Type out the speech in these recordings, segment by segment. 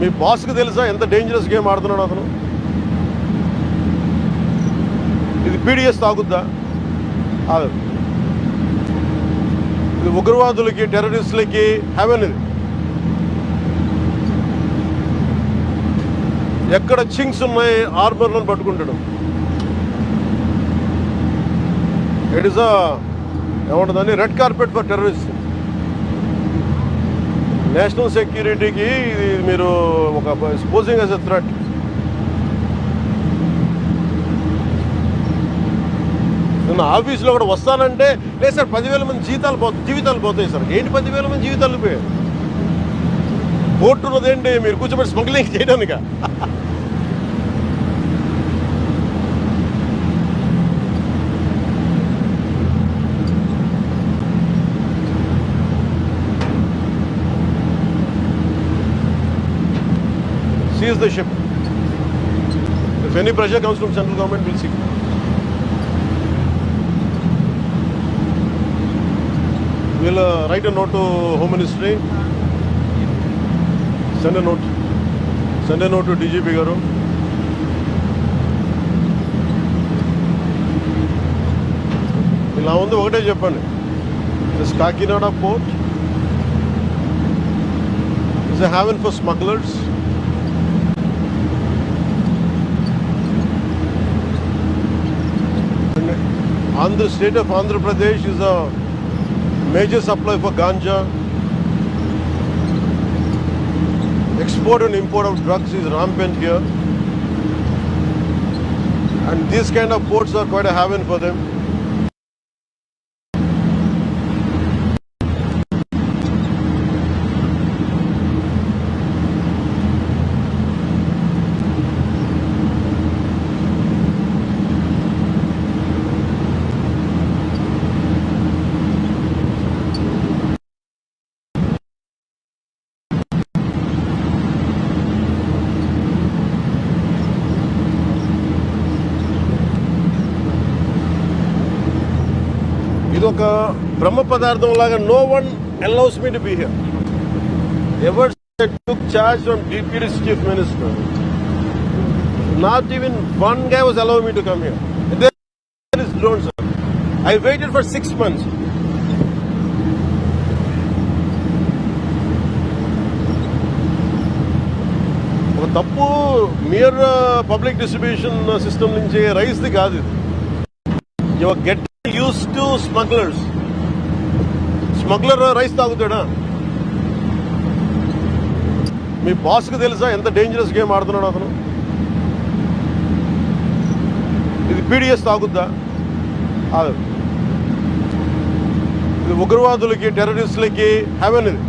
మీ బాస్కి తెలుసా ఎంత డేంజరస్ గేమ్ ఆడుతున్నాడు అతను? ఇది పీడిఎస్ తాగుద్దా? ఆగదు. ఇది ఉగ్రవాదులకి, టెర్రరిస్టులకి హెవెన్. ఇది ఎక్కడ చింగ్స్ ఉన్నాయి ఆర్మర్లను పట్టుకుంటాడు. ఇట్ ఈస్ ఏముంటుందని red carpet for terrorist. National సెక్యూరిటీకి ఇది మీరు ఒక పోజింగ్ యాజ్ ఎ థ్రెట్. నేను ఆఫీస్లో కూడా వస్తానంటే లేదు సార్ 10,000 మంది జీవితాలు పోతాయి సార్. ఏంటి 10,000 మంది జీవితాలు పోయాయి? కోర్టు ఉన్నదేంటి మీరు కూర్చోబెట్టి smuggling చేయడానిక? Seize the ship. If any pressure comes from central government, we'll see. We'll write a note to Home Ministry. Send a note. Send a note to DGP garu. ఇలా ఉంది ఒకటే చెప్పండి. This Kakinada port is a haven for smugglers. And the state of Andhra Pradesh is a major supply for ganja. Export and import of drugs is rampant here. And these kind of ports are quite a haven for them. ఇది ఒక బ్రహ్మ పదార్థం లాగా. No one allows me to be here. Ever took charge from DPD's chief minister. Not even one guy was allowing me to come here. There is drone, sir. I waited for 6 months. ఒక తప్పు mere public distribution system నుంచి రైస్ది కాదు ఇది. You are get used to smugglers. Smuggler rice తాగుతాడా? మీ బాస్కి తెలుసా ఎంత డేంజరస్ గేమ్ ఆడుతున్నాడు అతను? ఇది పీడిఎస్ తాగుద్దా? ఆగదు. ఇది ఉగ్రవాదులకి, టెర్రరిస్టులకి హెవెన్. ఇది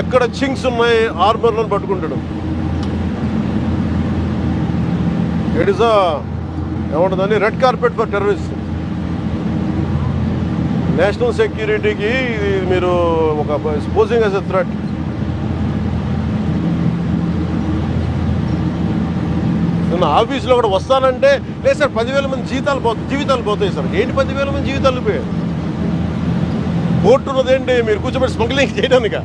ఎక్కడ చింగ్స్ ఉన్నాయి ఆర్మర్లను పట్టుకుంటాడు. ఇట్ ఈస్ ఏముంటుందని red carpet for terrorist. National సెక్యూరిటీకి ఇది మీరు ఒక పోజింగ్ యాజ్ ఎ థ్రెట్. నేను ఆఫీస్లో కూడా వస్తానంటే లేదు సార్ 10,000 మంది జీవితాలు పోతాయి సార్. ఏంటి 10,000 మంది జీవితాలు పోయాయి? కోర్టు ఉన్నదేంటి మీరు కూర్చోబెట్టి smuggling చేయడానిక?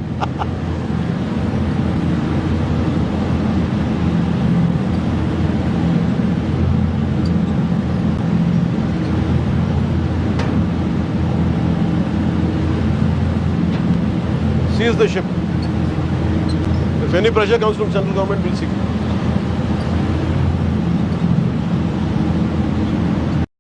Seize the ship. If any pressure comes from central government, we'll see.